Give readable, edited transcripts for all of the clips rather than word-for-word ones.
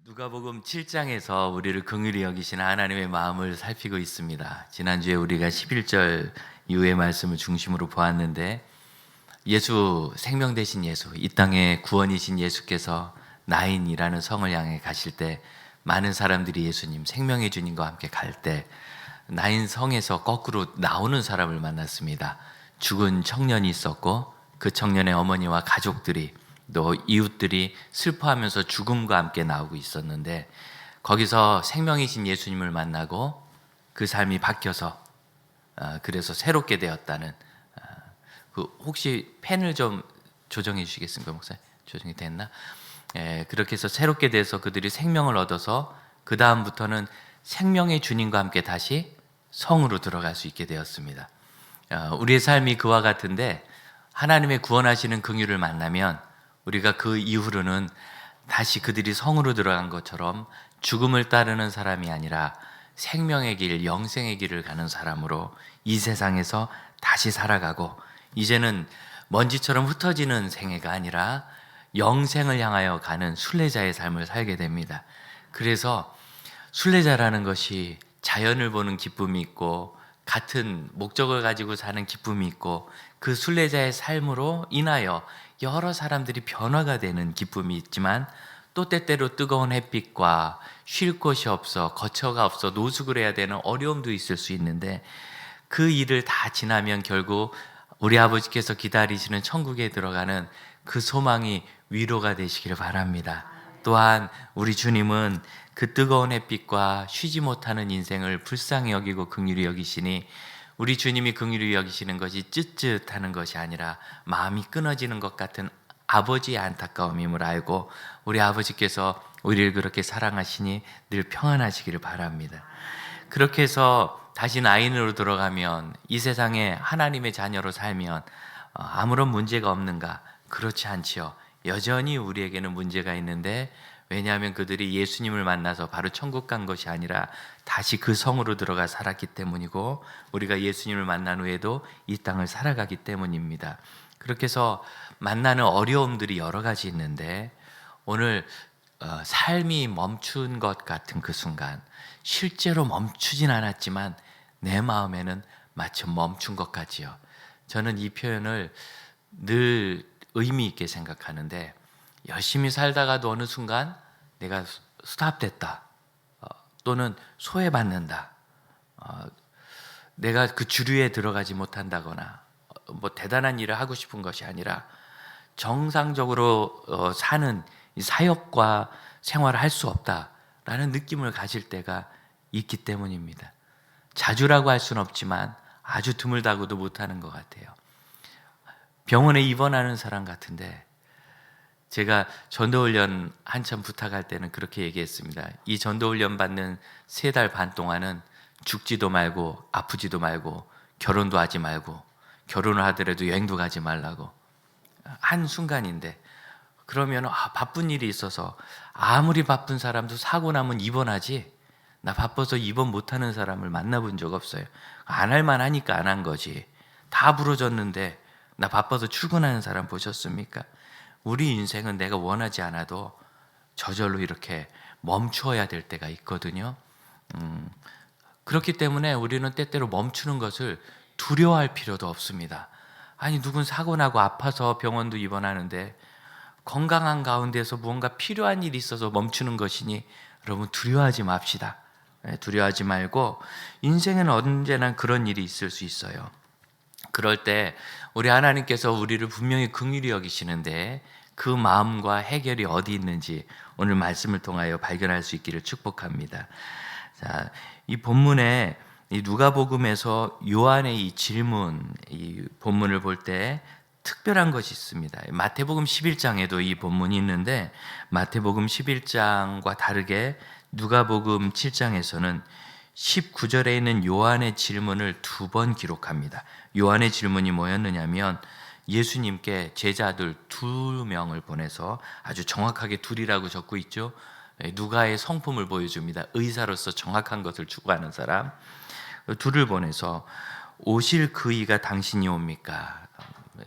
누가복음 7장에서 우리를 긍휼히 여기시는 하나님의 마음을 살피고 있습니다. 지난주에 우리가 11절 이후의 말씀을 중심으로 보았는데, 예수, 생명 되신 예수, 이 땅의 구원이신 예수께서 나인이라는 성을 향해 가실 때 많은 사람들이 예수님, 생명의 주님과 함께 갈 때 나인 성에서 거꾸로 나오는 사람을 만났습니다. 죽은 청년이 있었고 그 청년의 어머니와 가족들이, 또 이웃들이 슬퍼하면서 죽음과 함께 나오고 있었는데, 거기서 생명이신 예수님을 만나고 그 삶이 바뀌어서 그래서 새롭게 되었다는, 혹시 펜을 좀 조정해 주시겠습니까, 목사님? 조정이 됐나? 그렇게 해서 새롭게 돼서 그들이 생명을 얻어서 그 다음부터는 생명의 주님과 함께 다시 성으로 들어갈 수 있게 되었습니다. 우리의 삶이 그와 같은데, 하나님의 구원하시는 긍휼을 만나면 우리가 그 이후로는 다시 그들이 성으로 들어간 것처럼 죽음을 따르는 사람이 아니라 생명의 길, 영생의 길을 가는 사람으로 이 세상에서 다시 살아가고, 이제는 먼지처럼 흩어지는 생애가 아니라 영생을 향하여 가는 순례자의 삶을 살게 됩니다. 그래서 순례자라는 것이 자연을 보는 기쁨이 있고, 같은 목적을 가지고 사는 기쁨이 있고, 그 순례자의 삶으로 인하여 여러 사람들이 변화가 되는 기쁨이 있지만, 또 때때로 뜨거운 햇빛과 쉴 곳이 없어, 거처가 없어 노숙을 해야 되는 어려움도 있을 수 있는데, 그 일을 다 지나면 결국 우리 아버지께서 기다리시는 천국에 들어가는 그 소망이 위로가 되시기를 바랍니다. 또한 우리 주님은 그 뜨거운 햇빛과 쉬지 못하는 인생을 불쌍히 여기고 긍휼히 여기시니, 우리 주님이 긍휼히 여기시는 것이 쯧쯧하는 것이 아니라 마음이 끊어지는 것 같은 아버지의 안타까움임을 알고, 우리 아버지께서 우리를 그렇게 사랑하시니 늘 평안하시기를 바랍니다. 그렇게 해서 다시 나인으로 들어가면, 이 세상에 하나님의 자녀로 살면 아무런 문제가 없는가? 그렇지 않지요. 여전히 우리에게는 문제가 있는데, 왜냐하면 그들이 예수님을 만나서 바로 천국 간 것이 아니라 다시 그 성으로 들어가 살았기 때문이고, 우리가 예수님을 만난 후에도 이 땅을 살아가기 때문입니다. 그렇게 해서 만나는 어려움들이 여러 가지 있는데, 오늘 삶이 멈춘 것 같은 그 순간, 실제로 멈추진 않았지만 내 마음에는 마치 멈춘 것 같지요. 저는 이 표현을 늘 의미 있게 생각하는데, 열심히 살다가도 어느 순간 내가 스탑됐다, 또는 소외받는다, 내가 그 주류에 들어가지 못한다거나, 뭐 대단한 일을 하고 싶은 것이 아니라 정상적으로 사는 사역과 생활을 할 수 없다라는 느낌을 가질 때가 있기 때문입니다. 자주라고 할 수는 없지만 아주 드물다고도 못하는 것 같아요. 병원에 입원하는 사람 같은데, 제가 전도훈련 한참 부탁할 때는 그렇게 얘기했습니다. 이 전도훈련 받는 3달 반 동안은 죽지도 말고 아프지도 말고 결혼도 하지 말고, 결혼을 하더라도 여행도 가지 말라고. 한순간인데, 그러면 바쁜 일이 있어서, 아무리 바쁜 사람도 사고 나면 입원하지, 나 바빠서 입원 못하는 사람을 만나본 적 없어요. 안 할 만하니까 안 한 거지. 다 부러졌는데 나 바빠서 출근하는 사람 보셨습니까? 우리 인생은 내가 원하지 않아도 저절로 이렇게 멈추어야 될 때가 있거든요. 그렇기 때문에 우리는 때때로 멈추는 것을 두려워할 필요도 없습니다. 아니, 누군 사고 나고 아파서 병원도 입원하는데, 건강한 가운데서 무언가 필요한 일이 있어서 멈추는 것이니, 여러분 두려워하지 맙시다. 두려워하지 말고, 인생에는 언제나 그런 일이 있을 수 있어요. 그럴 때 우리 하나님께서 우리를 분명히 긍휼히 여기시는데, 그 마음과 해결이 어디 있는지 오늘 말씀을 통하여 발견할 수 있기를 축복합니다. 자, 이 본문에, 이 누가복음에서 요한의 이 질문, 이 본문을 볼 때 특별한 것이 있습니다. 마태복음 11장에도 이 본문이 있는데, 마태복음 11장과 다르게 누가복음 7장에서는 19절에 있는 요한의 질문을 2번 기록합니다. 요한의 질문이 뭐였느냐면, 예수님께 제자들 2명을 보내서, 아주 정확하게 둘이라고 적고 있죠. 누가의 성품을 보여줍니다. 의사로서 정확한 것을 추구하는 사람 둘을 보내서, 오실 그 이가 당신이 옵니까?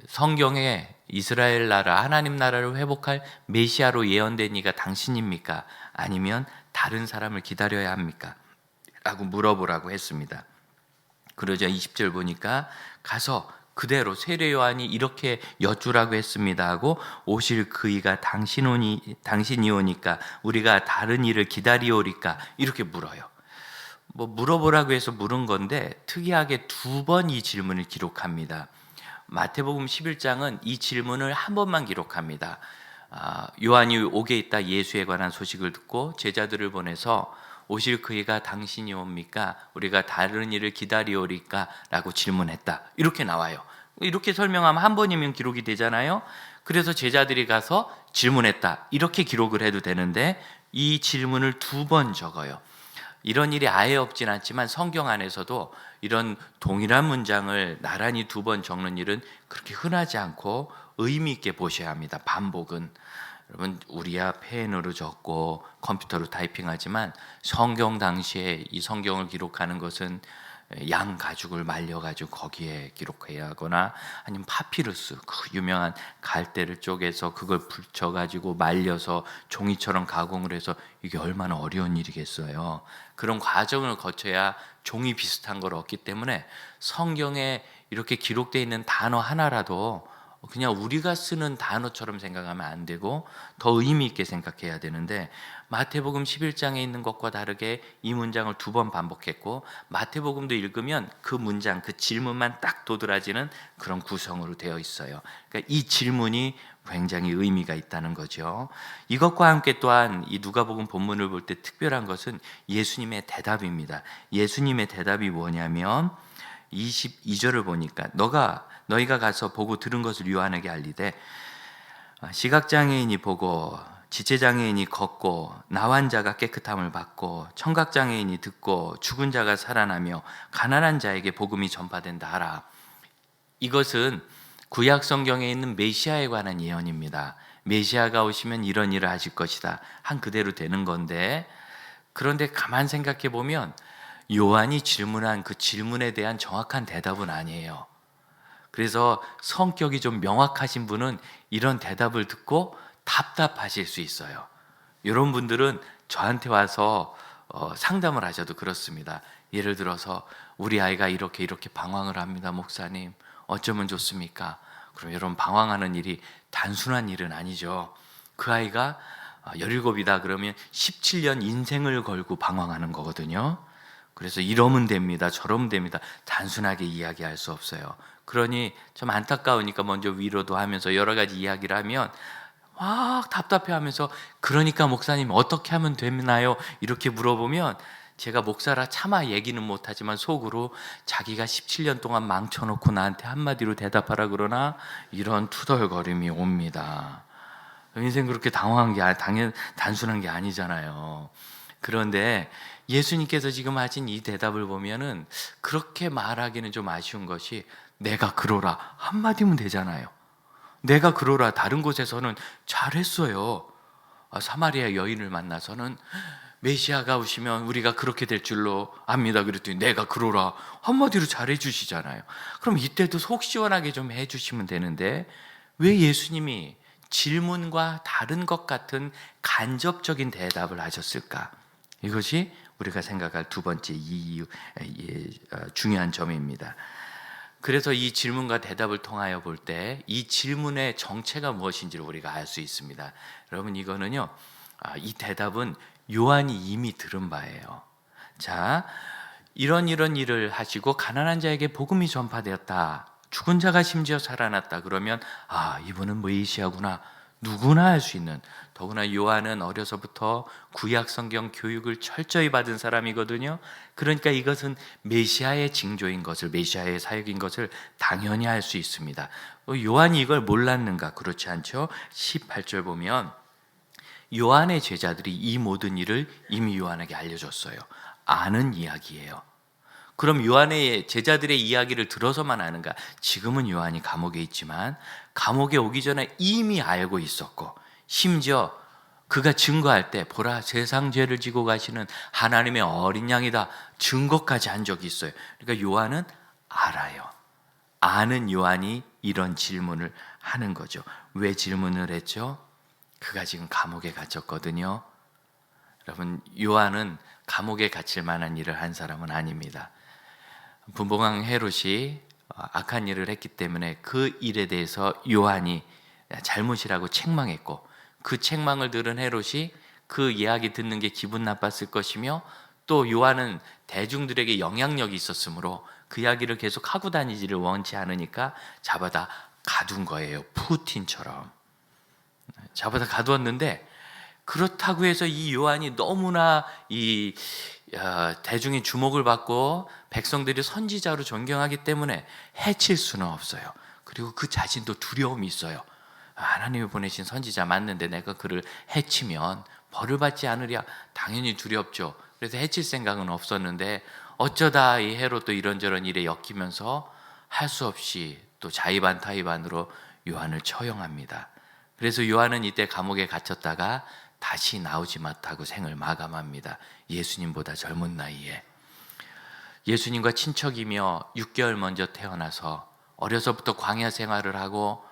성경에 이스라엘 나라, 하나님 나라를 회복할 메시아로 예언된 이가 당신입니까? 아니면 다른 사람을 기다려야 합니까? 라고 물어보라고 했습니다. 그러자 20절 보니까 가서 그대로 세례 요한이 이렇게 여쭈라고 했습니다 하고 오실 그이가 당신이 오니까 우리가 다른 이를 기다리오리까 이렇게 물어요. 뭐 물어보라고 해서 물은 건데 특이하게 2번 이 질문을 기록합니다. 마태복음 11장은 이 질문을 한 번만 기록합니다. 요한이 옥에 있다 예수에 관한 소식을 듣고 제자들을 보내서 오실 그이가 당신이 옵니까? 우리가 다른 이를 기다리오리까? 라고 질문했다. 이렇게 나와요. 이렇게 설명하면 한 번이면 기록이 되잖아요. 그래서 제자들이 가서 질문했다. 이렇게 기록을 해도 되는데 이 질문을 2번 적어요. 이런 일이 아예 없진 않지만 성경 안에서도 이런 동일한 문장을 나란히 2번 적는 일은 그렇게 흔하지 않고 의미 있게 보셔야 합니다. 반복은. 여러분 우리야 펜으로 적고 컴퓨터로 타이핑하지만 성경 당시에 이 성경을 기록하는 것은 양 가죽을 말려가지고 거기에 기록해야 하거나 아니면 파피루스 그 유명한 갈대를 쪼개서 그걸 붙여가지고 말려서 종이처럼 가공을 해서 이게 얼마나 어려운 일이겠어요. 그런 과정을 거쳐야 종이 비슷한 걸 얻기 때문에 성경에 이렇게 기록되어 있는 단어 하나라도 그냥 우리가 쓰는 단어처럼 생각하면 안 되고 더 의미 있게 생각해야 되는데 마태복음 11장에 있는 것과 다르게 이 문장을 2번 반복했고 마태복음도 읽으면 그 문장, 그 질문만 딱 도드라지는 그런 구성으로 되어 있어요. 그러니까 이 질문이 굉장히 의미가 있다는 거죠. 이것과 함께 또한 이 누가복음 본문을 볼 때 특별한 것은 예수님의 대답입니다. 예수님의 대답이 뭐냐면 22절을 보니까 너희가 가서 보고 들은 것을 요한에게 알리되 시각장애인이 보고 지체장애인이 걷고 나환 자가 깨끗함을 받고 청각장애인이 듣고 죽은 자가 살아나며 가난한 자에게 복음이 전파된다 하라. 이것은 구약 성경에 있는 메시아에 관한 예언입니다. 메시아가 오시면 이런 일을 하실 것이다 한 그대로 되는 건데 그런데 가만 생각해 보면 요한이 질문한 그 질문에 대한 정확한 대답은 아니에요. 그래서 성격이 좀 명확하신 분은 이런 대답을 듣고 답답하실 수 있어요. 이런 분들은 저한테 와서 상담을 하셔도 그렇습니다. 예를 들어서 우리 아이가 이렇게 방황을 합니다. 목사님 어쩌면 좋습니까? 그럼 여러분 방황하는 일이 단순한 일은 아니죠. 그 아이가 17이다 그러면 17년 인생을 걸고 방황하는 거거든요. 그래서 이러면 됩니다. 저러면 됩니다. 단순하게 이야기할 수 없어요. 그러니 좀 안타까우니까 먼저 위로도 하면서 여러 가지 이야기를 하면 막 답답해하면서 그러니까 목사님 어떻게 하면 되나요? 이렇게 물어보면 제가 목사라 차마 얘기는 못하지만 속으로 자기가 17년 동안 망쳐놓고 나한테 한마디로 대답하라 그러나 이런 투덜거림이 옵니다. 인생 그렇게 당황한 게 단순한 게 아니잖아요. 그런데 예수님께서 지금 하신 이 대답을 보면은 그렇게 말하기는 좀 아쉬운 것이 내가 그러라 한마디면 되잖아요. 내가 그러라 다른 곳에서는 잘했어요. 사마리아 여인을 만나서는 메시아가 오시면 우리가 그렇게 될 줄로 압니다. 그랬더니 내가 그러라 한마디로 잘해 주시잖아요. 그럼 이때도 속 시원하게 좀 해주시면 되는데 왜 예수님이 질문과 다른 것 같은 간접적인 대답을 하셨을까? 이것이 우리가 생각할 2번째 중요한 점입니다. 그래서 이 질문과 대답을 통하여 볼 때 이 질문의 정체가 무엇인지를 우리가 알 수 있습니다. 여러분 이거는요, 이 대답은 요한이 이미 들은 바예요. 자, 이런 일을 하시고 가난한 자에게 복음이 전파되었다. 죽은 자가 심지어 살아났다. 그러면 이분은 메시아구나. 누구나 할 수 있는, 더구나 요한은 어려서부터 구약 성경 교육을 철저히 받은 사람이거든요. 그러니까 이것은 메시아의 징조인 것을, 메시아의 사역인 것을 당연히 할 수 있습니다. 요한이 이걸 몰랐는가? 그렇지 않죠. 18절 보면 요한의 제자들이 이 모든 일을 이미 요한에게 알려줬어요. 아는 이야기예요. 그럼 요한의 제자들의 이야기를 들어서만 아는가? 지금은 요한이 감옥에 있지만 감옥에 오기 전에 이미 알고 있었고, 심지어 그가 증거할 때 보라 세상 죄를 지고 가시는 하나님의 어린 양이다 증거까지 한 적이 있어요. 그러니까 요한은 알아요. 아는 요한이 이런 질문을 하는 거죠. 왜 질문을 했죠? 그가 지금 감옥에 갇혔거든요. 여러분, 요한은 감옥에 갇힐 만한 일을 한 사람은 아닙니다. 분봉왕 헤롯이 악한 일을 했기 때문에 그 일에 대해서 요한이 잘못이라고 책망했고, 그 책망을 들은 헤롯이 그 이야기 듣는 게 기분 나빴을 것이며, 또 요한은 대중들에게 영향력이 있었으므로 그 이야기를 계속 하고 다니지를 원치 않으니까 잡아다 가둔 거예요. 푸틴처럼 잡아다 가두었는데, 그렇다고 해서 이 요한이 너무나 대중의 주목을 받고 백성들이 선지자로 존경하기 때문에 해칠 수는 없어요. 그리고 그 자신도 두려움이 있어요. 하나님이 보내신 선지자 맞는데 내가 그를 해치면 벌을 받지 않으랴. 당연히 두렵죠. 그래서 해칠 생각은 없었는데, 어쩌다 이 헤롯도 이런저런 일에 엮이면서 할 수 없이 또 자의반 타의반으로 요한을 처형합니다. 그래서 요한은 이때 감옥에 갇혔다가 다시 나오지 못하고 생을 마감합니다. 예수님보다 젊은 나이에. 예수님과 친척이며 6개월 먼저 태어나서 어려서부터 광야 생활을 하고,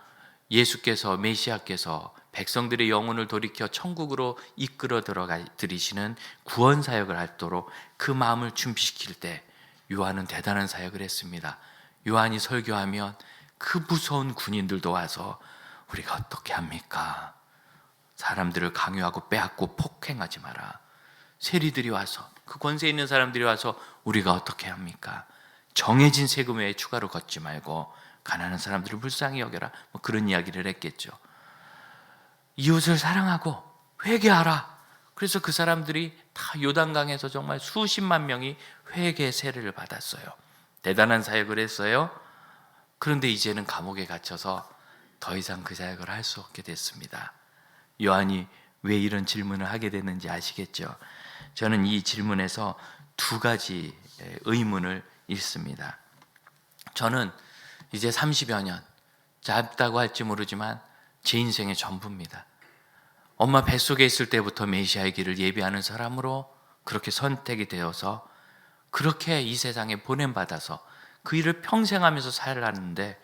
예수께서, 메시아께서 백성들의 영혼을 돌이켜 천국으로 이끌어 들어가 들이시는 구원 사역을 하도록 그 마음을 준비시킬 때 요한은 대단한 사역을 했습니다. 요한이 설교하면 그 무서운 군인들도 와서 우리가 어떻게 합니까? 사람들을 강요하고 빼앗고 폭행하지 마라. 세리들이 와서, 그 권세 있는 사람들이 와서 우리가 어떻게 합니까? 정해진 세금 외에 추가로 걷지 말고 가난한 사람들을 불쌍히 여겨라. 뭐 그런 이야기를 했겠죠. 이웃을 사랑하고 회개하라. 그래서 그 사람들이 다 요단강에서 정말 수십만 명이 회개 세례를 받았어요. 대단한 사역을 했어요. 그런데 이제는 감옥에 갇혀서 더 이상 그 사역을 할 수 없게 됐습니다. 요한이 왜 이런 질문을 하게 됐는지 아시겠죠? 저는 이 질문에서 두 가지 의문을 읽습니다. 저는 이제 30여 년, 짧다고 할지 모르지만 제 인생의 전부입니다. 엄마 뱃속에 있을 때부터 메시아의 길을 예비하는 사람으로 그렇게 선택이 되어서, 그렇게 이 세상에 보냄받아서 그 일을 평생 하면서 살았는데,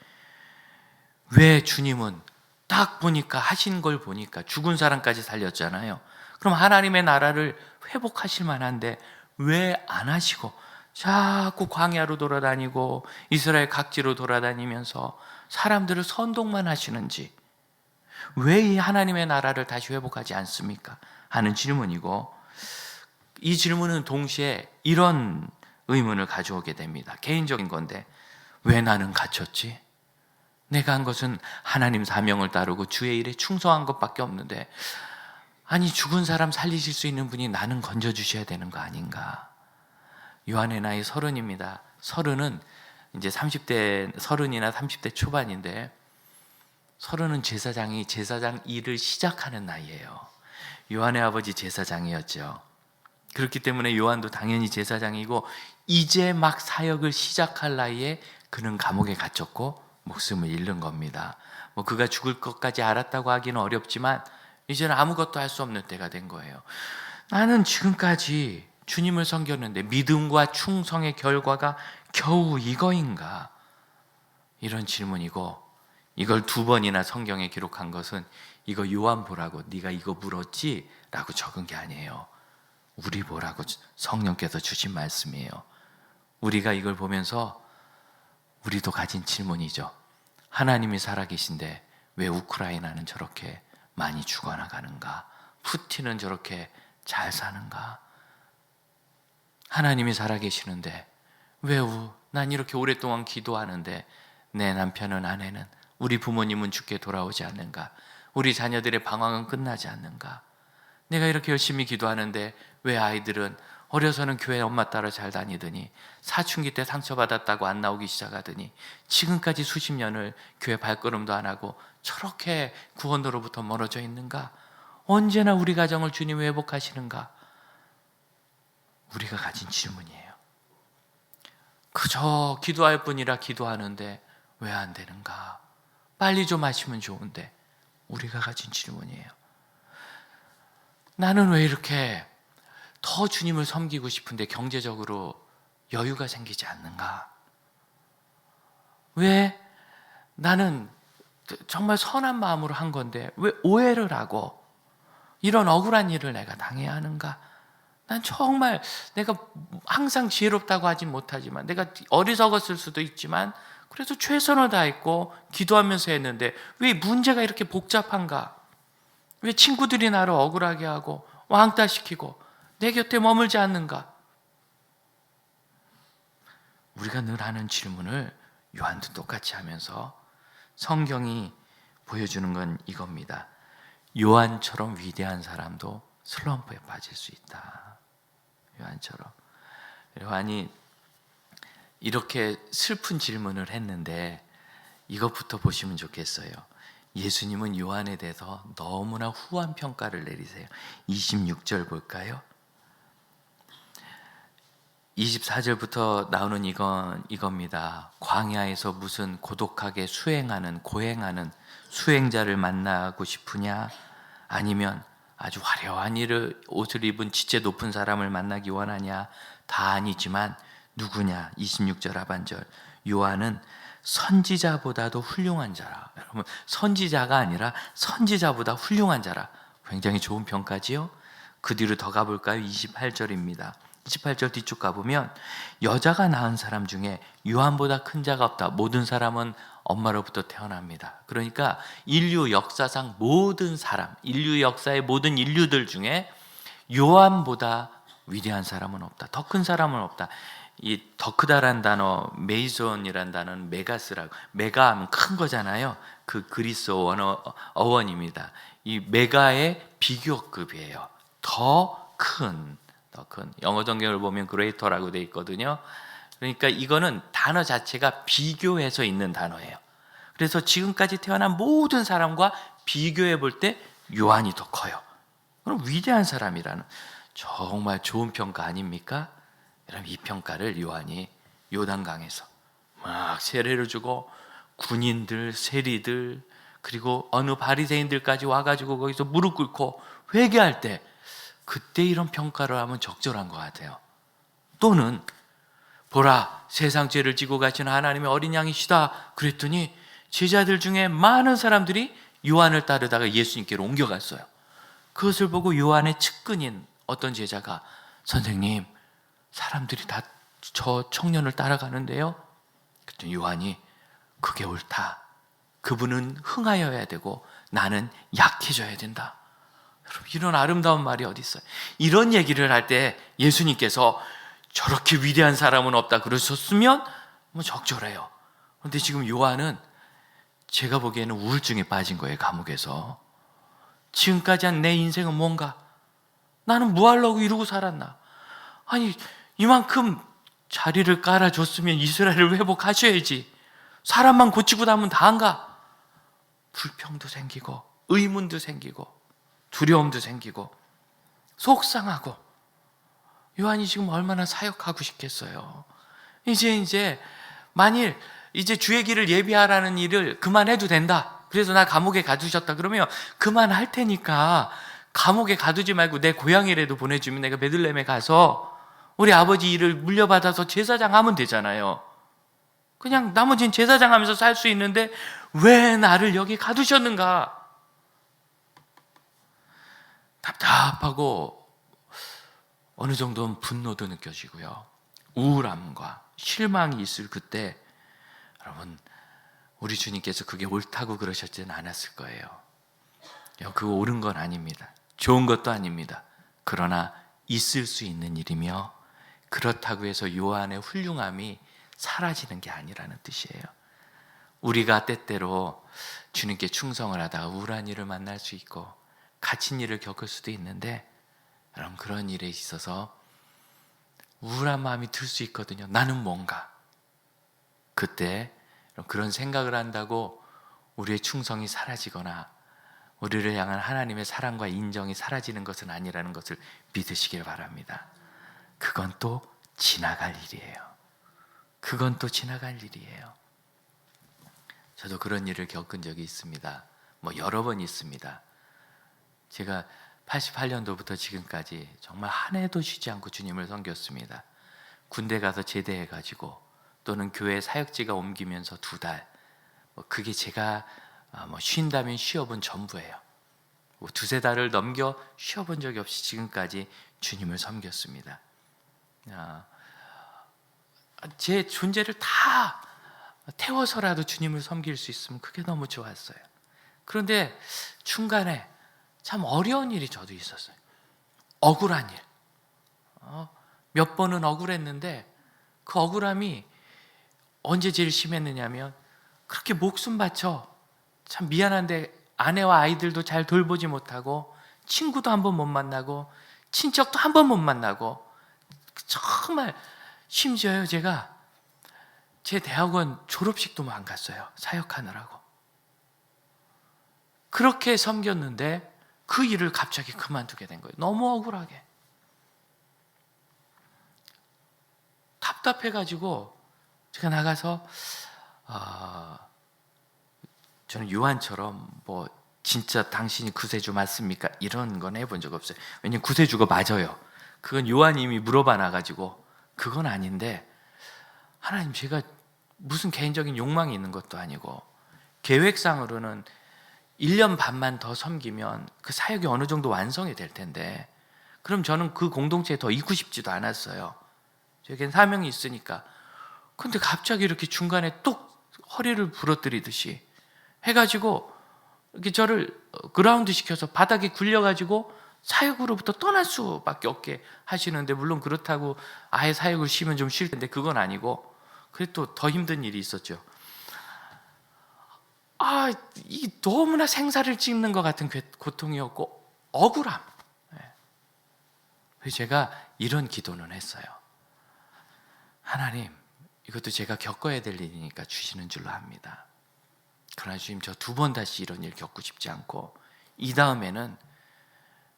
왜 주님은 딱 보니까, 하신 걸 보니까 죽은 사람까지 살렸잖아요. 그럼 하나님의 나라를 회복하실 만한데 왜 안 하시고 자꾸 광야로 돌아다니고 이스라엘 각지로 돌아다니면서 사람들을 선동만 하시는지, 왜 이 하나님의 나라를 다시 회복하지 않습니까? 하는 질문이고, 이 질문은 동시에 이런 의문을 가져오게 됩니다. 개인적인 건데, 왜 나는 갇혔지? 내가 한 것은 하나님 사명을 따르고 주의 일에 충성한 것밖에 없는데, 아니 죽은 사람 살리실 수 있는 분이 나는 건져주셔야 되는 거 아닌가? 요한의 나이 30입니다. 30은 이제 30대, 30이나 30대 초반인데, 30은 제사장 일을 시작하는 나이예요. 요한의 아버지 제사장이었죠. 그렇기 때문에 요한도 당연히 제사장이고, 이제 막 사역을 시작할 나이에 그는 감옥에 갇혔고 목숨을 잃는 겁니다. 뭐 그가 죽을 것까지 알았다고 하기는 어렵지만 이제는 아무것도 할 수 없는 때가 된 거예요. 나는 지금까지 주님을 섬겼는데 믿음과 충성의 결과가 겨우 이거인가? 이런 질문이고, 이걸 2번이나 성경에 기록한 것은 이거 요한 보라고 네가 이거 물었지? 라고 적은 게 아니에요. 우리 보라고 성령께서 주신 말씀이에요. 우리가 이걸 보면서 우리도 가진 질문이죠. 하나님이 살아계신데 왜 우크라이나는 저렇게 많이 죽어나가는가? 푸틴은 저렇게 잘 사는가? 하나님이 살아계시는데 왜 난 이렇게 오랫동안 기도하는데 내 남편은, 아내는, 우리 부모님은 죽게 돌아오지 않는가? 우리 자녀들의 방황은 끝나지 않는가? 내가 이렇게 열심히 기도하는데 왜 아이들은 어려서는 교회 엄마 따라 잘 다니더니 사춘기 때 상처받았다고 안 나오기 시작하더니 지금까지 수십 년을 교회 발걸음도 안 하고 저렇게 구원으로부터 멀어져 있는가? 언제나 우리 가정을 주님이 회복하시는가? 우리가 가진 질문이에요. 그저 기도할 뿐이라 기도하는데 왜 안 되는가? 빨리 좀 하시면 좋은데, 우리가 가진 질문이에요. 나는 왜 이렇게 더 주님을 섬기고 싶은데 경제적으로 여유가 생기지 않는가? 왜 나는 정말 선한 마음으로 한 건데 왜 오해를 하고 이런 억울한 일을 내가 당해야 하는가? 난 정말 내가 항상 지혜롭다고 하진 못하지만 내가 어리석었을 수도 있지만 그래도 최선을 다했고 기도하면서 했는데 왜 문제가 이렇게 복잡한가? 왜 친구들이 나를 억울하게 하고 왕따시키고 내 곁에 머물지 않는가? 우리가 늘 하는 질문을 요한도 똑같이 하면서 성경이 보여주는 건 이겁니다. 요한처럼 위대한 사람도 슬럼프에 빠질 수 있다. 요한처럼. 요한이 이렇게 슬픈 질문을 했는데 이것부터 보시면 좋겠어요. 예수님은 요한에 대해서 너무나 후한 평가를 내리세요. 26절 볼까요? 24절부터 나오는 이겁니다. 광야에서 무슨 고독하게 고행하는 수행자를 만나고 싶으냐? 아니면 아주 화려한 옷을 입은 지체 높은 사람을 만나기 원하냐? 다 아니지만 누구냐? 26절 하반절. 요한은 선지자보다도 훌륭한 자라. 여러분, 선지자가 아니라 선지자보다 훌륭한 자라. 굉장히 좋은 평가지요? 그 뒤로 더 가볼까요? 28절입니다. 28절 뒤쪽 가보면 여자가 낳은 사람 중에 요한보다 큰 자가 없다. 모든 사람은 엄마로부터 태어납니다. 그러니까 인류 역사상 모든 사람, 인류 역사의 모든 인류들 중에 요한보다 위대한 사람은 없다. 더 큰 사람은 없다. 이 더 크다란 단어, 메이손이란 단어는 메가스라고, 메가하면 큰 거잖아요. 그 그리스 어원입니다. 이 메가의 비교급이에요. 더 큰 영어 성경을 보면 greater라고 되어 있거든요. 그러니까 이거는 단어 자체가 비교해서 있는 단어예요. 그래서 지금까지 태어난 모든 사람과 비교해 볼 때 요한이 더 커요. 그럼 위대한 사람이라는 정말 좋은 평가 아닙니까? 여러분, 이 평가를 요한이 요단강에서 막 세례를 주고 군인들, 세리들, 그리고 어느 바리새인들까지 와가지고 거기서 무릎 꿇고 회개할 때 그때 이런 평가를 하면 적절한 것 같아요. 또는 보라, 세상 죄를 지고 가시는 하나님의 어린 양이시다 그랬더니 제자들 중에 많은 사람들이 요한을 따르다가 예수님께로 옮겨갔어요. 그것을 보고 요한의 측근인 어떤 제자가 선생님, 사람들이 다 저 청년을 따라가는데요. 그랬더니 요한이 그게 옳다. 그분은 흥하여야 되고 나는 약해져야 된다. 여러분, 이런 아름다운 말이 어디 있어요? 이런 얘기를 할 때 예수님께서 저렇게 위대한 사람은 없다 그러셨으면 뭐 적절해요. 그런데 지금 요한은 제가 보기에는 우울증에 빠진 거예요. 감옥에서. 지금까지 한 내 인생은 뭔가? 나는 뭐 하려고 이러고 살았나? 아니, 이만큼 자리를 깔아줬으면 이스라엘을 회복하셔야지. 사람만 고치고 나면 다한가? 불평도 생기고 의문도 생기고 두려움도 생기고 속상하고. 요한이 지금 얼마나 사역하고 싶겠어요. 이제 만일 이제 주의 길을 예비하라는 일을 그만해도 된다. 그래서 나 감옥에 가두셨다 그러면 그만할 테니까 감옥에 가두지 말고 내 고향이라도 보내주면 내가 베들레헴에 가서 우리 아버지 일을 물려받아서 제사장 하면 되잖아요. 그냥 나머지는 제사장 하면서 살 수 있는데 왜 나를 여기 가두셨는가? 답답하고 어느 정도는 분노도 느껴지고요. 우울함과 실망이 있을 그때 여러분, 우리 주님께서 그게 옳다고 그러셨지는 않았을 거예요. 그거 옳은 건 아닙니다. 좋은 것도 아닙니다. 그러나 있을 수 있는 일이며 그렇다고 해서 요한의 훌륭함이 사라지는 게 아니라는 뜻이에요. 우리가 때때로 주님께 충성을 하다가 우울한 일을 만날 수 있고 갇힌 일을 겪을 수도 있는데 여러분, 그런 일에 있어서 우울한 마음이 들 수 있거든요. 나는 뭔가? 그때 그런 생각을 한다고 우리의 충성이 사라지거나 우리를 향한 하나님의 사랑과 인정이 사라지는 것은 아니라는 것을 믿으시길 바랍니다. 그건 또 지나갈 일이에요. 그건 또 지나갈 일이에요. 저도 그런 일을 겪은 적이 있습니다. 여러 번 있습니다. 제가 88년도부터 지금까지 정말 한 해도 쉬지 않고 주님을 섬겼습니다. 군대 가서 제대해가지고 또는 교회 사역지가 옮기면서 2달, 그게 제가 쉰다면 쉬어본 전부예요. 2-3달을 넘겨 쉬어본 적이 없이 지금까지 주님을 섬겼습니다. 제 존재를 다 태워서라도 주님을 섬길 수 있으면 그게 너무 좋았어요. 그런데 중간에 참 어려운 일이 저도 있었어요. 억울한 일. 몇 번은 억울했는데 그 억울함이 언제 제일 심했느냐면, 그렇게 목숨 바쳐 참 미안한데 아내와 아이들도 잘 돌보지 못하고, 친구도 한 번 못 만나고, 친척도 한 번 못 만나고, 정말 심지어요, 제가 제 대학원 졸업식도 안 갔어요. 사역하느라고. 그렇게 섬겼는데 그 일을 갑자기 그만두게 된 거예요. 너무 억울하게. 답답해가지고 제가 나가서 저는 요한처럼 진짜 당신이 구세주 맞습니까? 이런 건 해본 적 없어요. 왜냐면 구세주가 맞아요. 그건 요한님이 물어봐 놔가지고 그건 아닌데, 하나님, 제가 무슨 개인적인 욕망이 있는 것도 아니고 계획상으로는 1년 반만 더 섬기면 그 사역이 어느 정도 완성이 될 텐데, 그럼 저는 그 공동체에 더 있고 싶지도 않았어요. 저에겐 사명이 있으니까. 근데 갑자기 이렇게 중간에 뚝 허리를 부러뜨리듯이 해가지고 이렇게 저를 그라운드 시켜서 바닥에 굴려가지고 사역으로부터 떠날 수밖에 없게 하시는데, 물론 그렇다고 아예 사역을 쉬면 좀 쉴 텐데 그건 아니고, 그래 또 더 힘든 일이 있었죠. 이게 너무나 생사를 찍는 것 같은 고통이었고 억울함. 그래서 제가 이런 기도는 했어요. 하나님, 이것도 제가 겪어야 될 일이니까 주시는 줄로 합니다. 그러나 주님, 저 2번 다시 이런 일 겪고 싶지 않고, 이 다음에는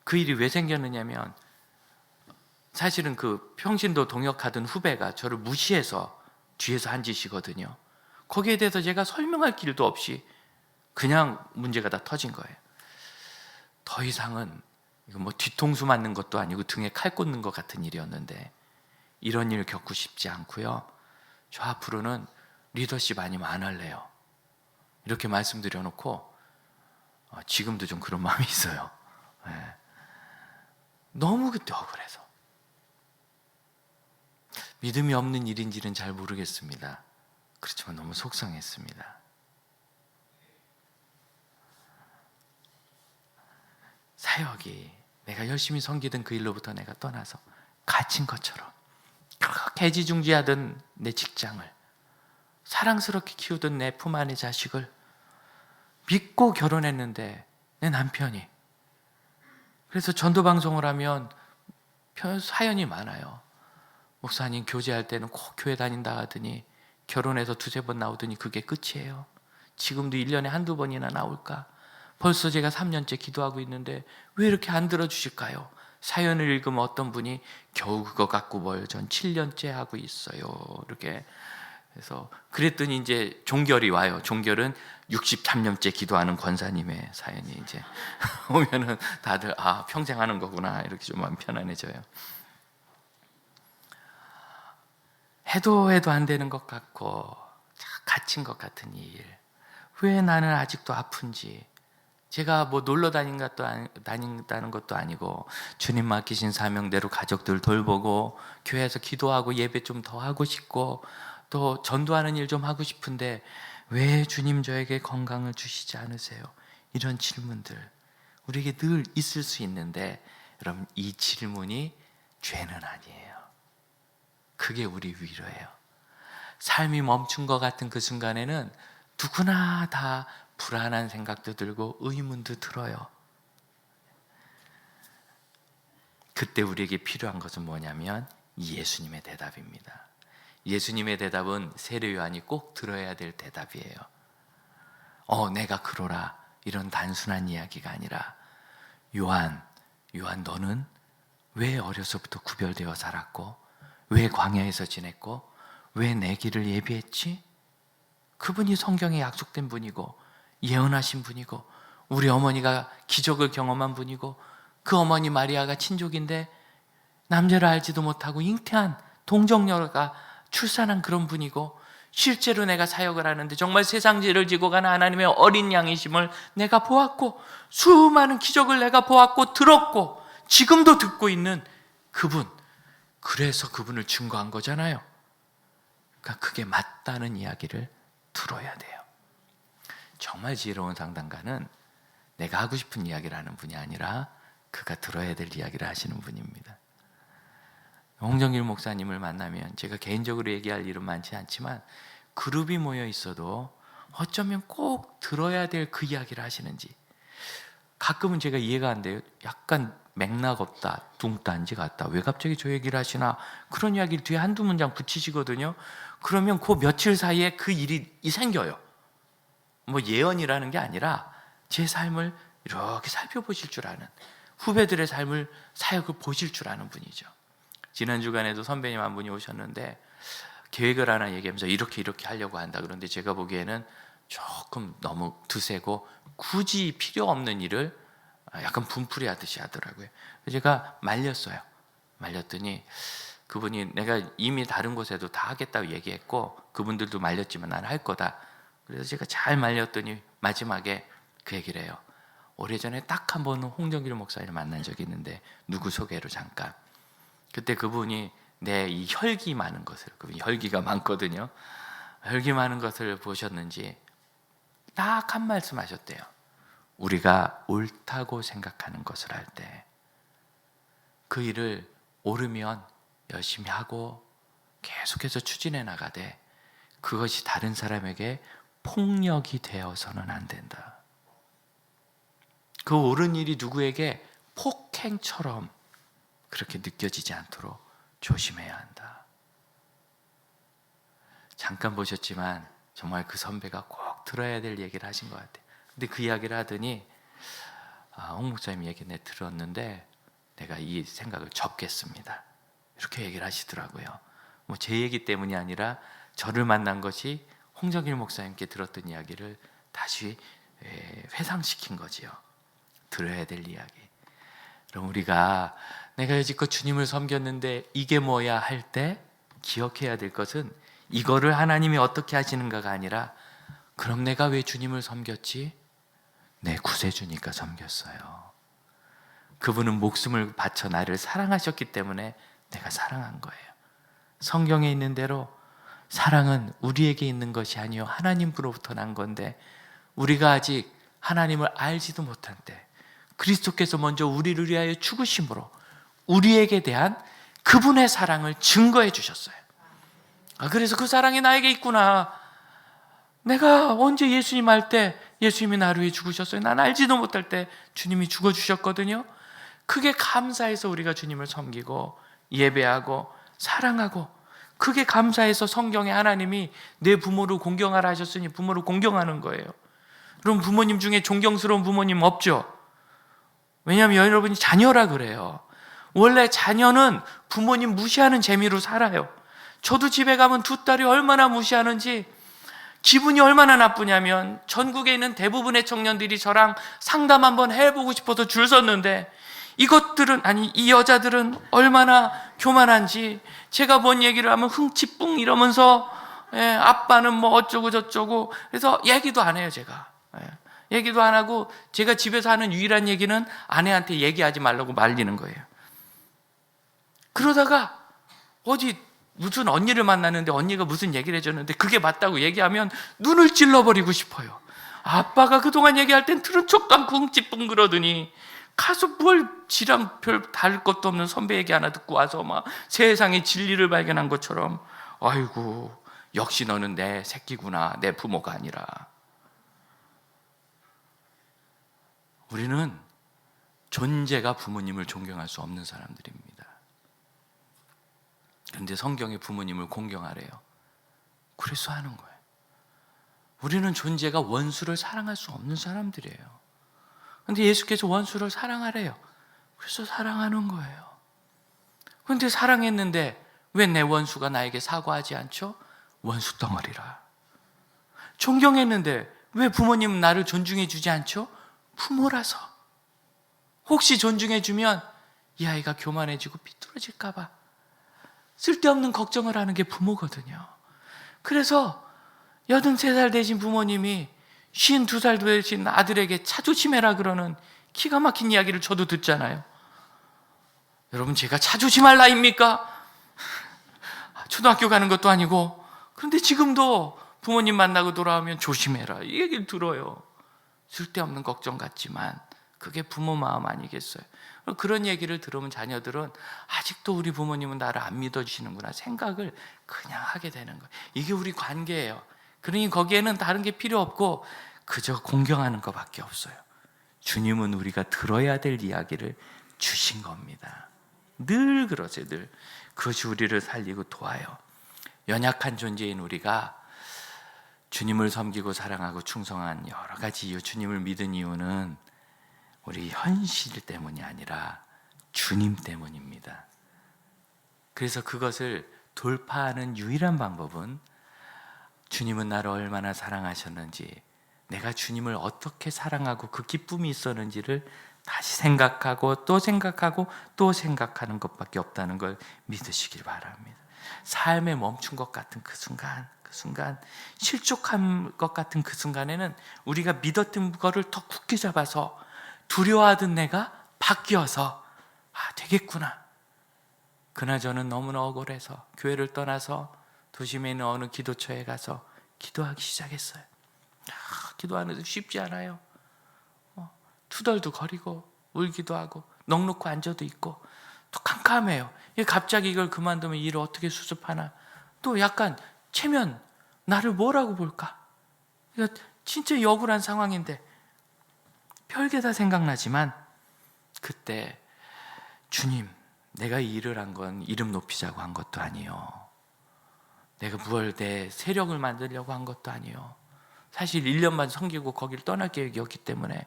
그 일이 왜 생겼느냐면, 사실은 그 평신도 동역하던 후배가 저를 무시해서 뒤에서 한 짓이거든요. 거기에 대해서 제가 설명할 길도 없이 그냥 문제가 다 터진 거예요. 더 이상은 이거 뒤통수 맞는 것도 아니고 등에 칼 꽂는 것 같은 일이었는데, 이런 일을 겪고 싶지 않고요. 저 앞으로는 리더십 아니면 안 할래요. 이렇게 말씀드려놓고 지금도 좀 그런 마음이 있어요. 너무 그때 억울해서. 믿음이 없는 일인지는 잘 모르겠습니다. 그렇지만 너무 속상했습니다. 사역이 내가 열심히 섬기던 그 일로부터 내가 떠나서 갇힌 것처럼, 그렇게 애지중지하던 내 직장을, 사랑스럽게 키우던 내 품 안의 자식을 믿고 결혼했는데 내 남편이, 그래서 전도방송을 하면 사연이 많아요. 목사님, 교제할 때는 꼭 교회 다닌다 하더니 결혼해서 2-3번 나오더니 그게 끝이에요. 지금도 1년에 1-2번이나 나올까? 벌써 제가 3년째 기도하고 있는데 왜 이렇게 안 들어주실까요? 사연을 읽으면 어떤 분이 겨우 그거 갖고 뭘 전 7년째 하고 있어요. 이렇게 해서 그랬더니 이제 종결이 와요. 종결은 63년째 기도하는 권사님의 사연이 이제 오면은 다들 평생 하는 거구나, 이렇게 좀 마음 편안해져요. 해도 안 되는 것 같고 갇힌 것 같은 이 일, 왜 나는 아직도 아픈지. 제가 놀러 다닌다는 것도 아니고 주님 맡기신 사명대로 가족들 돌보고 교회에서 기도하고 예배 좀 더 하고 싶고 또 전도하는 일 좀 하고 싶은데 왜 주님 저에게 건강을 주시지 않으세요? 이런 질문들 우리에게 늘 있을 수 있는데, 여러분, 이 질문이 죄는 아니에요. 그게 우리 위로예요. 삶이 멈춘 것 같은 그 순간에는 누구나 다 불안한 생각도 들고 의문도 들어요. 그때 우리에게 필요한 것은 뭐냐면 예수님의 대답입니다. 예수님의 대답은 세례 요한이 꼭 들어야 될 대답이에요. 내가 그러라, 이런 단순한 이야기가 아니라, 요한 너는 왜 어려서부터 구별되어 살았고, 왜 광야에서 지냈고, 왜 내 길을 예비했지? 그분이 성경에 약속된 분이고 예언하신 분이고 우리 어머니가 기적을 경험한 분이고, 그 어머니 마리아가 친족인데 남자를 알지도 못하고 잉태한 동정녀가 출산한 그런 분이고, 실제로 내가 사역을 하는데 정말 세상 죄를 지고 가는 하나님의 어린 양이심을 내가 보았고, 수많은 기적을 내가 보았고 들었고 지금도 듣고 있는 그분, 그래서 그분을 증거한 거잖아요. 그러니까 그게 맞다는 이야기를 들어야 돼요. 정말 지혜로운 상담가는 내가 하고 싶은 이야기를 하는 분이 아니라 그가 들어야 될 이야기를 하시는 분입니다. 홍정길 목사님을 만나면 제가 개인적으로 얘기할 일은 많지 않지만 그룹이 모여 있어도 어쩌면 꼭 들어야 될 그 이야기를 하시는지 가끔은 제가 이해가 안 돼요. 약간 맥락 없다, 뚱딴지 같다, 왜 갑자기 저 얘기를 하시나, 그런 이야기를 뒤에 한두 문장 붙이시거든요. 그러면 그 며칠 사이에 그 일이 생겨요. 뭐 예언이라는 게 아니라 제 삶을 이렇게 살펴보실 줄 아는, 후배들의 삶을, 사역을 보실 줄 아는 분이죠. 지난 주간에도 선배님 한 분이 오셨는데 계획을 하나 얘기하면서 이렇게 하려고 한다. 그런데 제가 보기에는 조금 너무 드세고 굳이 필요 없는 일을 약간 분풀이 하듯이 하더라고요. 제가 말렸더니 그분이 내가 이미 다른 곳에도 다 하겠다고 얘기했고 그분들도 말렸지만 난 할 거다. 그래서 제가 잘 말렸더니 마지막에 그 얘기를 해요. 오래전에 딱 한 번 홍정길 목사님을 만난 적이 있는데, 누구 소개로 잠깐. 그때 그분이 내 이 혈기 많은 것을, 그분이 혈기가 많거든요. 혈기 많은 것을 보셨는지 딱 한 말씀 하셨대요. 우리가 옳다고 생각하는 것을 할 때 그 일을 옳으면 열심히 하고 계속해서 추진해 나가되 그것이 다른 사람에게 폭력이 되어서는 안 된다. 그 옳은 일이 누구에게 폭행처럼 그렇게 느껴지지 않도록 조심해야 한다. 잠깐 보셨지만 정말 그 선배가 꼭 들어야 될 얘기를 하신 것 같아요. 근데 그 이야기를 하더니 홍 목사님 얘기 내 들었는데 내가 이 생각을 접겠습니다. 이렇게 얘기를 하시더라고요. 뭐 제 얘기 때문이 아니라 저를 만난 것이 홍정길 목사님께 들었던 이야기를 다시 회상시킨 거지요. 들어야 될 이야기. 그럼 우리가 내가 여지껏 주님을 섬겼는데 이게 뭐야 할 때 기억해야 될 것은 이거를 하나님이 어떻게 하시는가가 아니라, 그럼 내가 왜 주님을 섬겼지? 내 구세주니까 섬겼어요. 그분은 목숨을 바쳐 나를 사랑하셨기 때문에 내가 사랑한 거예요. 성경에 있는 대로 사랑은 우리에게 있는 것이 아니요 하나님으로부터 난 건데, 우리가 아직 하나님을 알지도 못한 때 그리스도께서 먼저 우리를 위하여 죽으심으로 우리에게 대한 그분의 사랑을 증거해 주셨어요. 그래서 그 사랑이 나에게 있구나. 내가 언제 예수님 할 때 예수님이 나를 위해 죽으셨어요. 난 알지도 못할 때 주님이 죽어주셨거든요. 그게 감사해서 우리가 주님을 섬기고 예배하고 사랑하고, 그게 감사해서 성경에 하나님이 내 부모를 공경하라 하셨으니 부모를 공경하는 거예요. 그럼 부모님 중에 존경스러운 부모님 없죠? 왜냐하면 여러분이 자녀라 그래요. 원래 자녀는 부모님 무시하는 재미로 살아요. 저도 집에 가면 두 딸이 얼마나 무시하는지 기분이 얼마나 나쁘냐면, 전국에 있는 대부분의 청년들이 저랑 상담 한번 해보고 싶어서 줄 섰는데 이 여자들은 얼마나 교만한지, 제가 뭔 얘기를 하면 흥치뿡 이러면서 아빠는 뭐 어쩌고 저쩌고, 그래서 얘기도 안 해요. 제가 얘기도 안 하고, 제가 집에서 하는 유일한 얘기는 아내한테 얘기하지 말라고 말리는 거예요. 그러다가 어디 무슨 언니를 만나는데 언니가 무슨 얘기를 해줬는데 그게 맞다고 얘기하면 눈을 찔러버리고 싶어요. 아빠가 그동안 얘기할 땐 들은 척도 않고 흥치뿡 그러더니 가서 뭘 지랑 별 다를 것도 없는 선배 얘기 하나 듣고 와서 막 세상의 진리를 발견한 것처럼, 아이고 역시 너는 내 새끼구나, 내 부모가 아니라. 우리는 존재가 부모님을 존경할 수 없는 사람들입니다. 그런데 성경에 부모님을 공경하래요. 그래서 하는 거예요. 우리는 존재가 원수를 사랑할 수 없는 사람들이에요. 그런데 예수께서 원수를 사랑하래요. 그래서 사랑하는 거예요. 그런데 사랑했는데 왜 내 원수가 나에게 사과하지 않죠? 원수 덩어리라. 존경했는데 왜 부모님은 나를 존중해 주지 않죠? 부모라서. 혹시 존중해 주면 이 아이가 교만해지고 삐뚤어질까 봐 쓸데없는 걱정을 하는 게 부모거든요. 그래서 83살 되신 부모님이 52살 되신 아들에게 차 조심해라 그러는 기가 막힌 이야기를 저도 듣잖아요. 여러분, 제가 차 조심할 나이입니까? 초등학교 가는 것도 아니고. 그런데 지금도 부모님 만나고 돌아오면 조심해라 이 얘기를 들어요. 쓸데없는 걱정 같지만 그게 부모 마음 아니겠어요? 그런 얘기를 들으면 자녀들은 아직도 우리 부모님은 나를 안 믿어주시는구나 생각을 그냥 하게 되는 거예요. 이게 우리 관계예요. 그러니 거기에는 다른 게 필요 없고 그저 공경하는 것밖에 없어요. 주님은 우리가 들어야 될 이야기를 주신 겁니다. 늘 그러세요. 늘 그것이 우리를 살리고 도와요. 연약한 존재인 우리가 주님을 섬기고 사랑하고 충성한 여러 가지 이유, 주님을 믿은 이유는 우리 현실 때문이 아니라 주님 때문입니다. 그래서 그것을 돌파하는 유일한 방법은 주님은 나를 얼마나 사랑하셨는지, 내가 주님을 어떻게 사랑하고 그 기쁨이 있었는지를 다시 생각하고 또 생각하고 또 생각하는 것밖에 없다는 걸 믿으시길 바랍니다. 삶에 멈춘 것 같은 그 순간, 실족한 것 같은 그 순간에는 우리가 믿었던 거를 더 굳게 잡아서 두려워하던 내가 바뀌어서 되겠구나. 그나저는 너무나 억울해서 교회를 떠나서 도심에 있는 어느 기도처에 가서 기도하기 시작했어요. 기도하는 데 쉽지 않아요. 투덜도 거리고 울기도 하고 넋놓고 앉아도 있고 또 캄캄해요. 갑자기 이걸 그만두면 일을 어떻게 수습하나. 또 약간 체면 나를 뭐라고 볼까. 진짜 억울한 상황인데 별게 다 생각나지만 그때 주님, 내가 이 일을 한 건 이름 높이자고 한 것도 아니요, 내가 무얼 내 세력을 만들려고 한 것도 아니요, 사실 1년만 섬기고 거길 떠날 계획이었기 때문에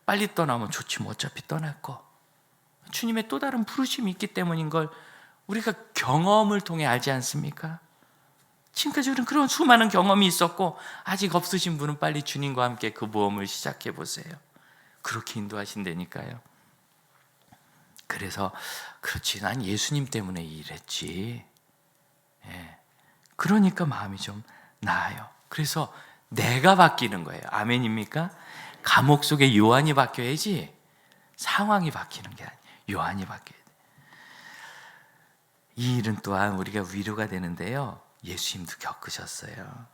빨리 떠나면 좋지 뭐 어차피 떠났고 주님의 또 다른 부르심이 있기 때문인 걸 우리가 경험을 통해 알지 않습니까? 지금까지 우리는 그런 수많은 경험이 있었고 아직 없으신 분은 빨리 주님과 함께 그 모험을 시작해 보세요. 그렇게 인도하신다니까요. 그래서 그렇지, 난 예수님 때문에 일했지. 그러니까 마음이 좀 나아요. 그래서 내가 바뀌는 거예요. 아멘입니까? 감옥 속에 요한이 바뀌어야지 상황이 바뀌는 게 아니에요. 요한이 바뀌어야 돼요. 이 일은 또한 우리가 위로가 되는데요, 예수님도 겪으셨어요.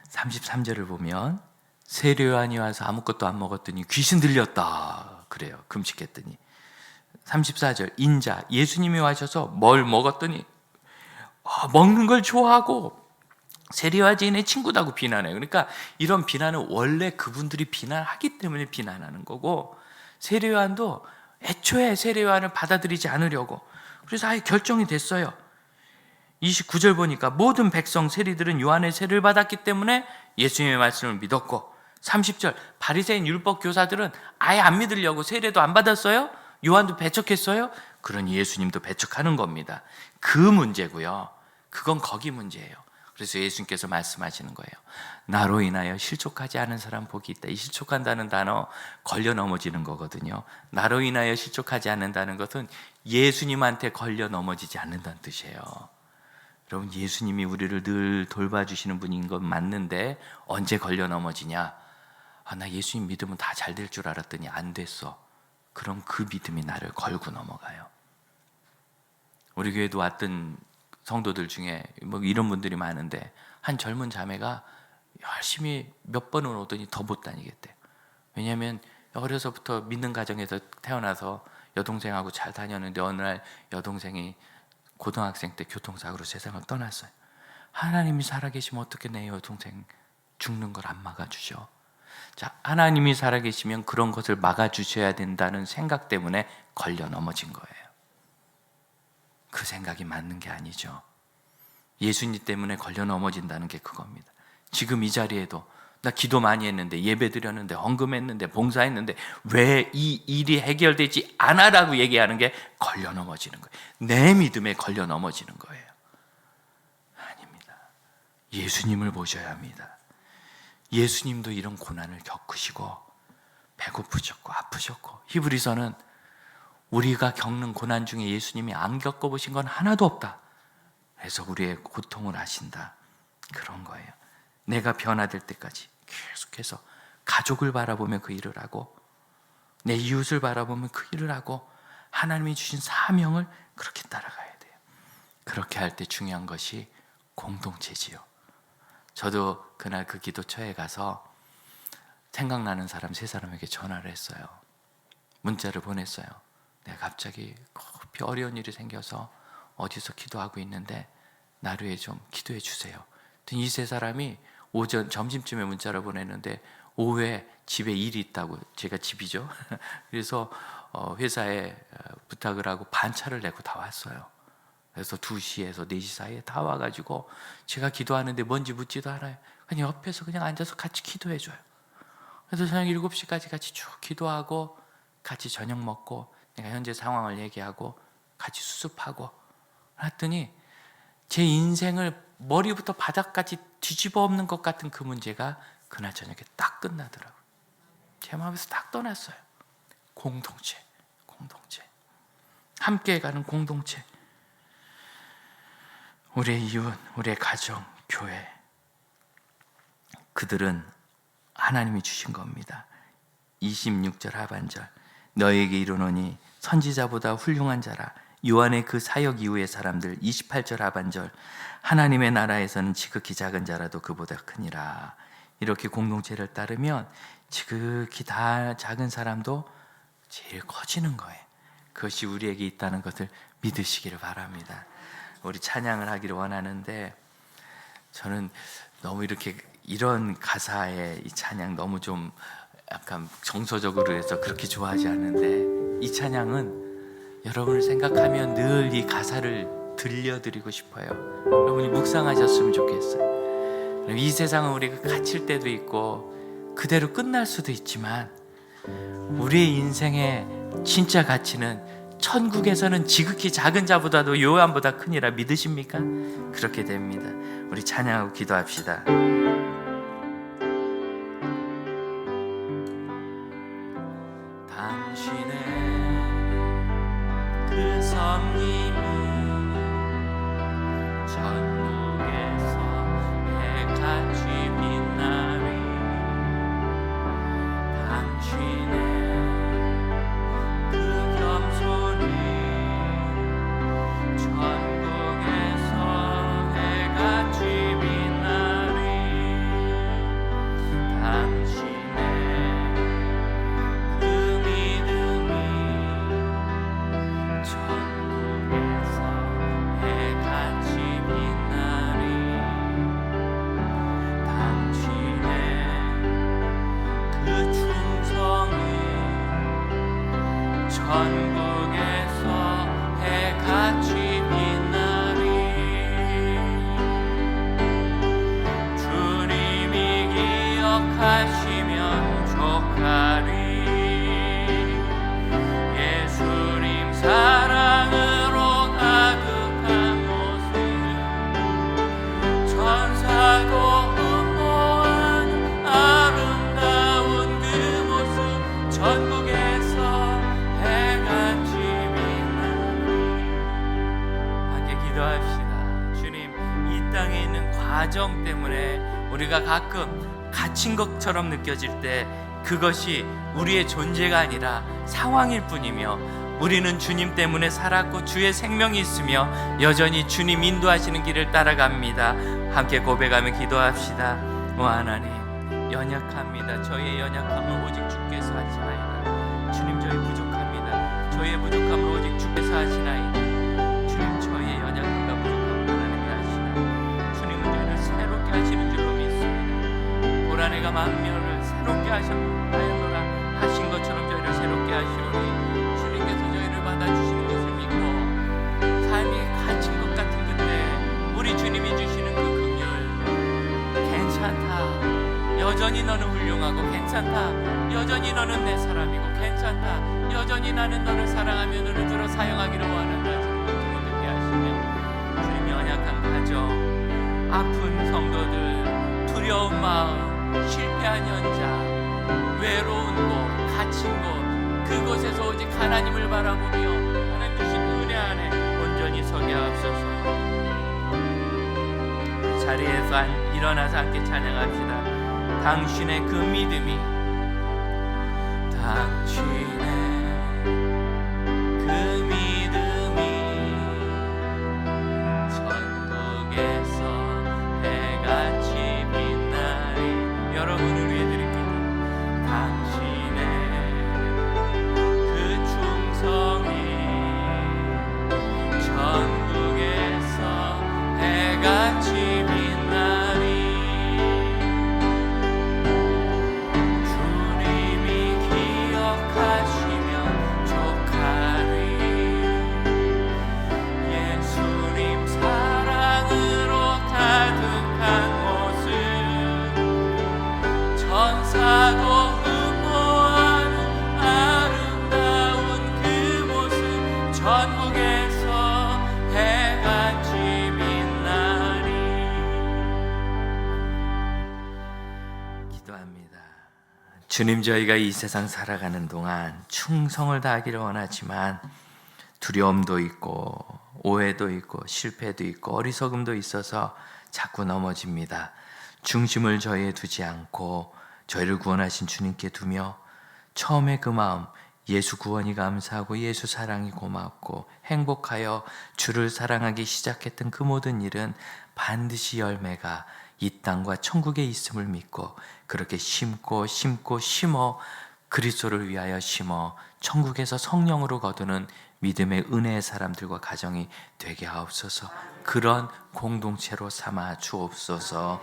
33절을 보면 세례 요한이 와서 아무것도 안 먹었더니 귀신 들렸다 그래요. 금식했더니. 34절 인자 예수님이 와셔서 뭘 먹었더니 먹는 걸 좋아하고 세례 요한의 친구다고 비난해요. 그러니까 이런 비난은 원래 그분들이 비난하기 때문에 비난하는 거고, 세례 요한도 애초에 세례 요한을 받아들이지 않으려고 그래서 아예 결정이 됐어요. 29절 보니까 모든 백성 세리들은 요한의 세례를 받았기 때문에 예수님의 말씀을 믿었고, 30절 바리새인 율법 교사들은 아예 안 믿으려고 세례도 안 받았어요. 요한도 배척했어요. 그러니 예수님도 배척하는 겁니다. 그 문제고요. 그건 거기 문제예요. 그래서 예수님께서 말씀하시는 거예요. 나로 인하여 실족하지 않은 사람 복이 있다. 이 실족한다는 단어 걸려 넘어지는 거거든요. 나로 인하여 실족하지 않는다는 것은 예수님한테 걸려 넘어지지 않는다는 뜻이에요. 여러분, 예수님이 우리를 늘 돌봐주시는 분인 건 맞는데 언제 걸려 넘어지냐? 나 예수님 믿으면 다 잘 될 줄 알았더니 안 됐어. 그럼 그 믿음이 나를 걸고 넘어가요. 우리 교회도 왔던 성도들 중에 뭐 이런 분들이 많은데 한 젊은 자매가 열심히 몇 번을 오더니 더 못 다니겠대요. 왜냐하면 어려서부터 믿는 가정에서 태어나서 여동생하고 잘 다녔는데 어느 날 여동생이 고등학생 때 교통사고로 세상을 떠났어요. 하나님이 살아계시면 어떻게 내 여동생 죽는 걸 안 막아주셔? 자, 하나님이 살아계시면 그런 것을 막아주셔야 된다는 생각 때문에 걸려 넘어진 거예요. 그 생각이 맞는 게 아니죠. 예수님 때문에 걸려 넘어진다는 게 그겁니다. 지금 이 자리에도 나 기도 많이 했는데, 예배 드렸는데, 헌금했는데, 봉사했는데 왜 이 일이 해결되지 않아라고 얘기하는 게 걸려 넘어지는 거예요. 내 믿음에 걸려 넘어지는 거예요. 아닙니다. 예수님을 보셔야 합니다. 예수님도 이런 고난을 겪으시고 배고프셨고 아프셨고, 히브리서는 우리가 겪는 고난 중에 예수님이 안 겪어보신 건 하나도 없다. 그래서 우리의 고통을 아신다. 그런 거예요. 내가 변화될 때까지 계속해서 가족을 바라보며 그 일을 하고, 내 이웃을 바라보며 그 일을 하고, 하나님이 주신 사명을 그렇게 따라가야 돼요. 그렇게 할 때 중요한 것이 공동체지요. 저도 그날 그 기도처에 가서 생각나는 사람 3사람에게 전화를 했어요. 문자를 보냈어요. 내가 갑자기 급히 어려운 일이 생겨서 어디서 기도하고 있는데 나를 위해 좀 기도해 주세요. 이 3사람이 오전 점심쯤에 문자를 보냈는데 오후에 집에 일이 있다고, 제가 집이죠. 그래서 회사에 부탁을 하고 반차를 내고 다 왔어요. 그래서 2시에서 4시 사이에 다 와가지고 제가 기도하는데 뭔지 묻지도 않아요. 그냥 옆에서 그냥 앉아서 같이 기도해줘요. 그래서 저녁 7시까지 같이 쭉 기도하고 같이 저녁 먹고 내가 현재 상황을 얘기하고 같이 수습하고 그랬더니 제 인생을 머리부터 바닥까지 뒤집어 엎는 것 같은 그 문제가 그날 저녁에 딱 끝나더라고요. 제 마음에서 딱 떠났어요. 공동체, 함께 가는 공동체. 우리의 이웃, 우리의 가정, 교회, 그들은 하나님이 주신 겁니다. 26절 하반절, 너에게 이르노니 선지자보다 훌륭한 자라. 요한의 그 사역 이후의 사람들. 28절 하반절, 하나님의 나라에서는 지극히 작은 자라도 그보다 크니라. 이렇게 공동체를 따르면 지극히 다 작은 사람도 제일 커지는 거예요. 그것이 우리에게 있다는 것을 믿으시기를 바랍니다. 우리 찬양을 하기를 원하는데, 저는 너무 이런 가사의 이 찬양 너무 좀 약간 정서적으로 해서 그렇게 좋아하지 않는데, 이 찬양은 여러분을 생각하면 늘 이 가사를 들려드리고 싶어요. 여러분이 묵상하셨으면 좋겠어요. 이 세상은 우리가 갇힐 때도 있고 그대로 끝날 수도 있지만, 우리의 인생의 진짜 가치는 천국에서는 지극히 작은 자보다도 요한보다 크니라. 믿으십니까? 그렇게 됩니다. 우리 찬양하고 기도합시다. 당신의 그 섬김이 천국에서 해같이 빛나리. 당신의 천국에서 해같이 빛나리. 당신의 그 믿음이 천국에서 해같이 빛나리. 당신의 그 충성이 천국에서 해같이 빛나리. 주님이 기억하시면 족하리. 예수님 사랑으로 가득한 모습, 천사도 흠모하는 아름다운 그 모습, 천국에서 해같이 기도합시다. 주님, 이 땅에 있는 과정 때문에 우리가 가끔 갇힌 것처럼 느껴질 때 그것이 우리의 존재가 아니라 상황일 뿐이며, 우리는 주님 때문에 살았고 주의 생명이 있으며 여전히 주님 인도하시는 길을 따라갑니다. 함께 고백하며 기도합시다. 오 하나님, 연약합니다. 저희의 연약함은 오직 주께서 하시나이다. 주님, 저희 부족합니다. 저희의 부족함은 오직 주께서 하시나이다. 주님, 저희의 연약함과 부족함을 하나님이 하시나. 주님은 저희를 새롭게 하시는 줄로 믿습니다. 고난의가 만면을 새롭게 하셨노라 하신 것처럼 저희를 새롭게 하시오니, 주님께서 저희를 받아주시는 것을 믿고 삶이 갇힌 것 같은 그때 우리 주님이 주시는 그 긍휼, 괜찮다, 여전히 너는 훌륭하고, 괜찮다, 여전히 너는 내 사람이고, 괜찮다, 여전히 나는 너를 사랑하며 너를 들어 사용하기를 원한다. 주님, 연약한 가정, 아픈 성도들, 두려운 마음, 실패한 현장, 외로운 곳, 갇힌 곳, 그곳에서 오직 하나님을 바라보며 하나님 주신 은혜 안에 온전히 서게 하옵소서. 자리에서 시간 일어나서 함께 찬양합시다. 당신의 그 믿음이, 당신의 그 믿음이 천국에서 해같이 빛나리. 여러분을 위해 드립니다. 당신의 그 충성이 천국에서 해같이 빛나리. 주님이 기억하시면 족하리. 예수님 사랑으로 가득한 모습, 천사도 흠모하는 아름다운 그 모습, 천국에서 해같이 빛나리. 기도합니다. 주님, 저희가 이 세상 살아가는 동안 충성을 다하기를 원하지만 두려움도 있고 오해도 있고 실패도 있고 어리석음도 있어서 자꾸 넘어집니다. 중심을 저희에 두지 않고 저희를 구원하신 주님께 두며 처음에 그 마음, 예수 구원이 감사하고 예수 사랑이 고맙고 행복하여 주를 사랑하기 시작했던 그 모든 일은 반드시 열매가 이 땅과 천국에 있음을 믿고 그렇게 심고 심어 그리스도를 위하여 심어 천국에서 성령으로 거두는 믿음의 은혜의 사람들과 가정이 되게 하옵소서. 그런 공동체로 삼아 주옵소서.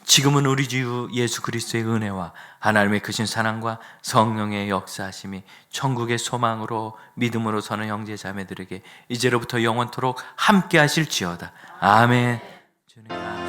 지금은 우리 주 예수 그리스도의 은혜와 하나님의 크신 사랑과 성령의 역사하심이 천국의 소망으로 믿음으로 서는 형제 자매들에게 이제로부터 영원토록 함께 하실지어다. 아멘. 주님.